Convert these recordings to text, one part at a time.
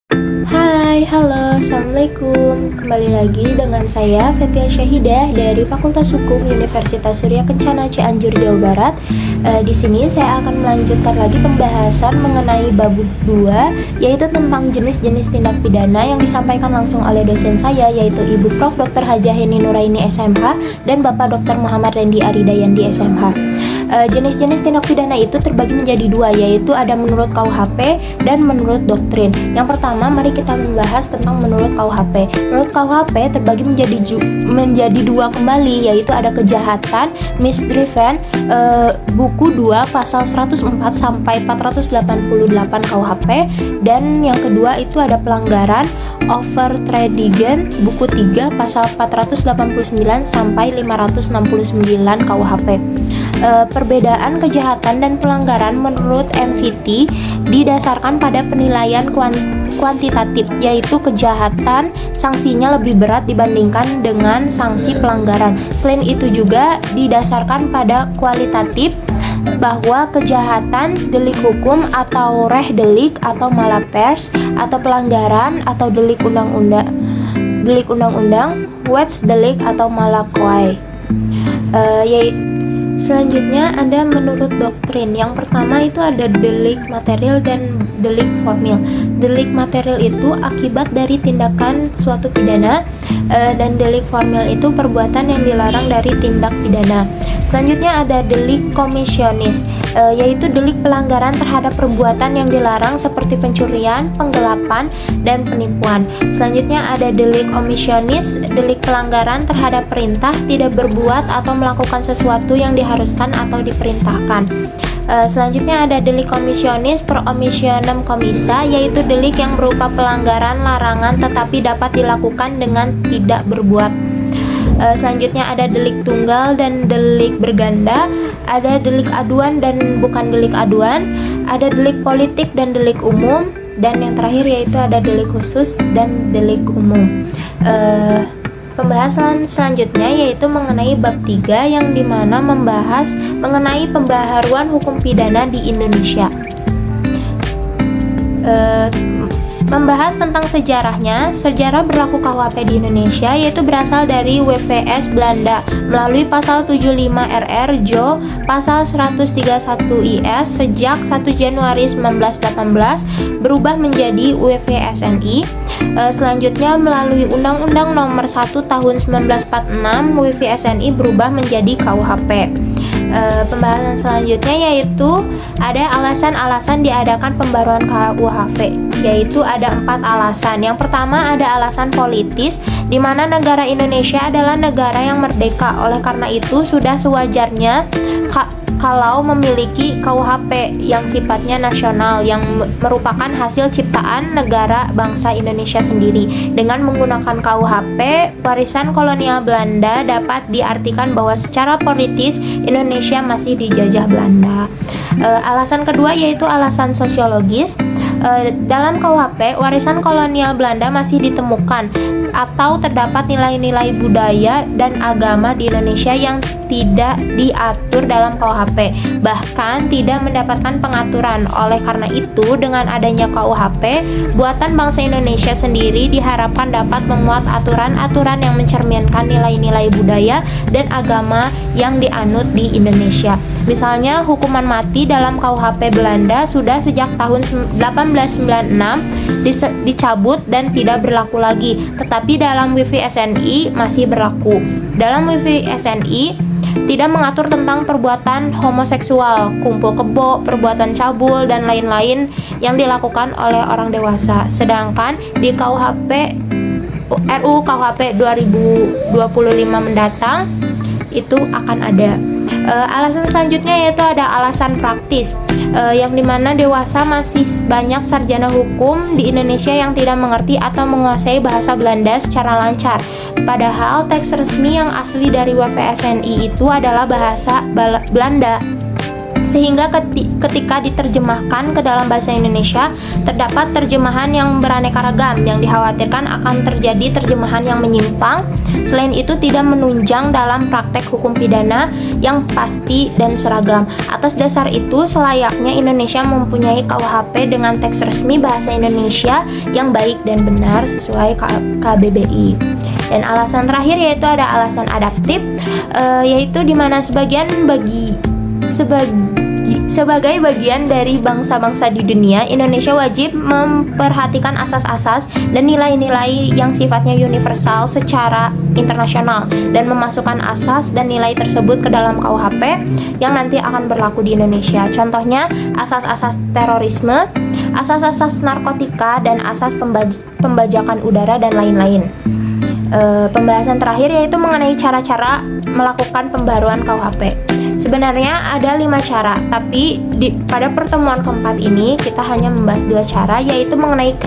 Hai, halo, assalamualaikum. Kembali lagi dengan saya Fathia Syahidah dari Fakultas Hukum Universitas Surya Kencana Cianjur, Jawa Barat. Di sini saya akan melanjutkan lagi pembahasan mengenai bab 2, yaitu tentang jenis-jenis tindak pidana yang disampaikan langsung oleh dosen saya, yaitu Ibu Prof. Dr. Hajah Heni Nuraini SMH dan Bapak Dr. Muhammad Rendi Aridayandi SMH. Jenis-jenis tindak pidana itu terbagi menjadi dua, yaitu ada menurut KUHP dan menurut doktrin. Yang pertama, mari kita membahas tentang menurut KUHP. Menurut KUHP terbagi menjadi dua kembali, yaitu ada kejahatan misdriven, buku 2 pasal 104 sampai 488 KUHP, dan yang kedua itu ada pelanggaran overtredingen, buku 3 pasal 489 sampai 569 KUHP. Perbedaan kejahatan dan pelanggaran menurut NVT didasarkan pada penilaian kuantitatif, yaitu kejahatan sanksinya lebih berat dibandingkan dengan sanksi pelanggaran. Selain itu juga didasarkan pada kualitatif, bahwa kejahatan, delik hukum atau reh delik atau malapers atau pelanggaran atau delik undang-undang, wets delik atau malakwai. Selanjutnya ada menurut doktrin. Yang pertama itu ada delik material dan delik formil. Delik material itu akibat dari tindakan suatu pidana, dan delik formil itu perbuatan yang dilarang dari tindak pidana. Selanjutnya ada delik komisionis, yaitu delik pelanggaran terhadap perbuatan yang dilarang seperti pencurian, penggelapan, dan penipuan. Selanjutnya ada delik omisionis, delik pelanggaran terhadap perintah tidak berbuat atau melakukan sesuatu yang diharuskan atau diperintahkan. Selanjutnya ada delik komisionis per omissionem commissa, yaitu delik yang berupa pelanggaran larangan tetapi dapat dilakukan dengan tidak berbuat. Selanjutnya ada delik tunggal dan delik berganda, ada delik aduan dan bukan delik aduan, ada delik politik dan delik umum, dan yang terakhir yaitu ada delik khusus dan delik umum. Pembahasan selanjutnya yaitu mengenai bab 3, yang dimana membahas mengenai pembaharuan hukum pidana di Indonesia. Membahas tentang sejarahnya. Sejarah berlaku KUHP di Indonesia yaitu berasal dari WVS Belanda melalui pasal 75 RR Jo pasal 131 IS sejak 1 Januari 1918 berubah menjadi WVSNI. Selanjutnya melalui Undang-Undang Nomor 1 Tahun 1946 WVSNI berubah menjadi KUHP. Pembahasan selanjutnya yaitu ada alasan-alasan diadakan pembaruan KUHP, yaitu ada 4 alasan. Yang pertama ada alasan politis, di mana negara Indonesia adalah negara yang merdeka. Oleh karena itu sudah sewajarnya kalau memiliki KUHP yang sifatnya nasional, yang merupakan hasil ciptaan negara bangsa Indonesia sendiri. Dengan menggunakan KUHP, warisan kolonial Belanda dapat diartikan bahwa secara politis Indonesia masih dijajah Belanda. Alasan kedua yaitu alasan sosiologis. Dalam KUHP, warisan kolonial Belanda masih ditemukan atau terdapat nilai-nilai budaya dan agama di Indonesia yang tidak diatur dalam KUHP, bahkan tidak mendapatkan pengaturan. Oleh karena itu, dengan adanya KUHP, buatan bangsa Indonesia sendiri diharapkan dapat memuat aturan-aturan yang mencerminkan nilai-nilai budaya dan agama yang dianut di Indonesia. Misalnya, hukuman mati dalam KUHP Belanda sudah sejak tahun 1896 dicabut dan tidak berlaku lagi, tetapi dalam WVSNI masih berlaku. Dalam WVSNI tidak mengatur tentang perbuatan homoseksual, kumpul kebo, perbuatan cabul, dan lain-lain yang dilakukan oleh orang dewasa. Sedangkan di RUU KUHP 2025 mendatang itu akan ada. Alasan selanjutnya yaitu ada alasan praktis, yang dimana dewasa masih banyak sarjana hukum di Indonesia yang tidak mengerti atau menguasai bahasa Belanda secara lancar. Padahal teks resmi yang asli dari WVSNI itu adalah bahasa Belanda. sehingga ketika diterjemahkan ke dalam bahasa Indonesia terdapat terjemahan yang beraneka ragam yang dikhawatirkan akan terjadi terjemahan yang menyimpang. Selain itu tidak menunjang dalam praktek hukum pidana yang pasti dan seragam. Atas dasar itu selayaknya Indonesia mempunyai KUHP dengan teks resmi bahasa Indonesia yang baik dan benar sesuai KBBI. Dan alasan terakhir yaitu ada alasan adaptif, yaitu dimana sebagai bagian dari bangsa-bangsa di dunia, Indonesia wajib memperhatikan asas-asas dan nilai-nilai yang sifatnya universal secara internasional dan memasukkan asas dan nilai tersebut ke dalam KUHP yang nanti akan berlaku di Indonesia. Contohnya asas-asas terorisme, asas-asas narkotika, dan asas pembajakan udara dan lain-lain. Pembahasan terakhir yaitu mengenai cara-cara melakukan pembaruan KUHP. Sebenarnya ada 5 cara, tapi pada pertemuan keempat ini kita hanya membahas 2 cara, yaitu mengenai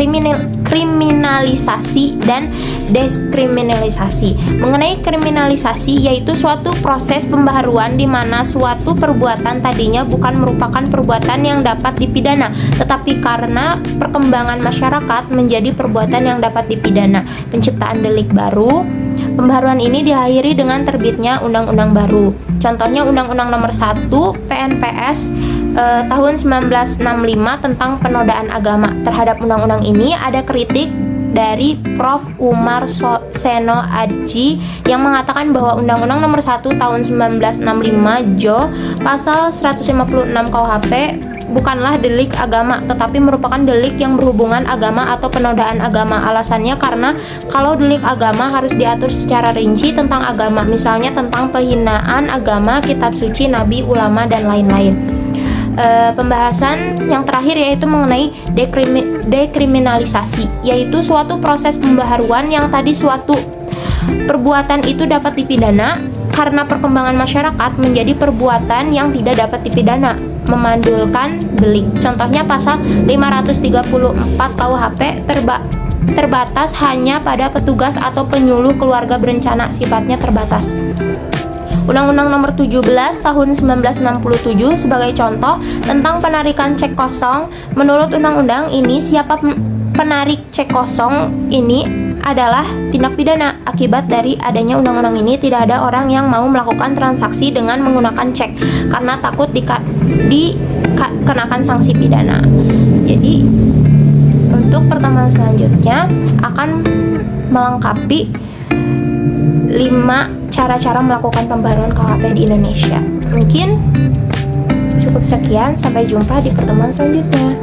kriminalisasi dan deskriminalisasi. Mengenai kriminalisasi yaitu suatu proses pembaharuan di mana suatu perbuatan tadinya bukan merupakan perbuatan yang dapat dipidana, tetapi karena perkembangan masyarakat menjadi perbuatan yang dapat dipidana. Penciptaan delik baru. Pembaharuan ini diakhiri dengan terbitnya undang-undang baru. Contohnya Undang-Undang Nomor 1 PNPS tahun 1965 tentang penodaan agama. Terhadap undang-undang ini ada kritik dari Prof. Umar Seno Adji yang mengatakan bahwa Undang-Undang Nomor 1 tahun 1965 JO pasal 156 KUHP bukanlah delik agama, tetapi merupakan delik yang berhubungan agama atau penodaan agama. Alasannya karena kalau delik agama harus diatur secara rinci tentang agama, misalnya tentang penghinaan agama, kitab suci, nabi, ulama, dan lain-lain. Pembahasan yang terakhir yaitu mengenai dekriminalisasi, yaitu suatu proses pembaharuan yang tadi suatu perbuatan itu dapat dipidana karena perkembangan masyarakat menjadi perbuatan yang tidak dapat dipidana, memandulkan delik. Contohnya pasal 534 KUHP terbatas hanya pada petugas atau penyuluh keluarga berencana, sifatnya terbatas. Undang-Undang Nomor 17 tahun 1967 sebagai contoh tentang penarikan cek kosong. Menurut undang-undang ini, siapa penarik cek kosong ini adalah tindak pidana. Akibat dari adanya undang-undang ini, tidak ada orang yang mau melakukan transaksi dengan menggunakan cek karena takut dikenakan sanksi pidana. Jadi untuk pertemuan selanjutnya akan melengkapi 5 cara-cara melakukan pembaruan KUHP di Indonesia. Mungkin cukup sekian, sampai jumpa di pertemuan selanjutnya.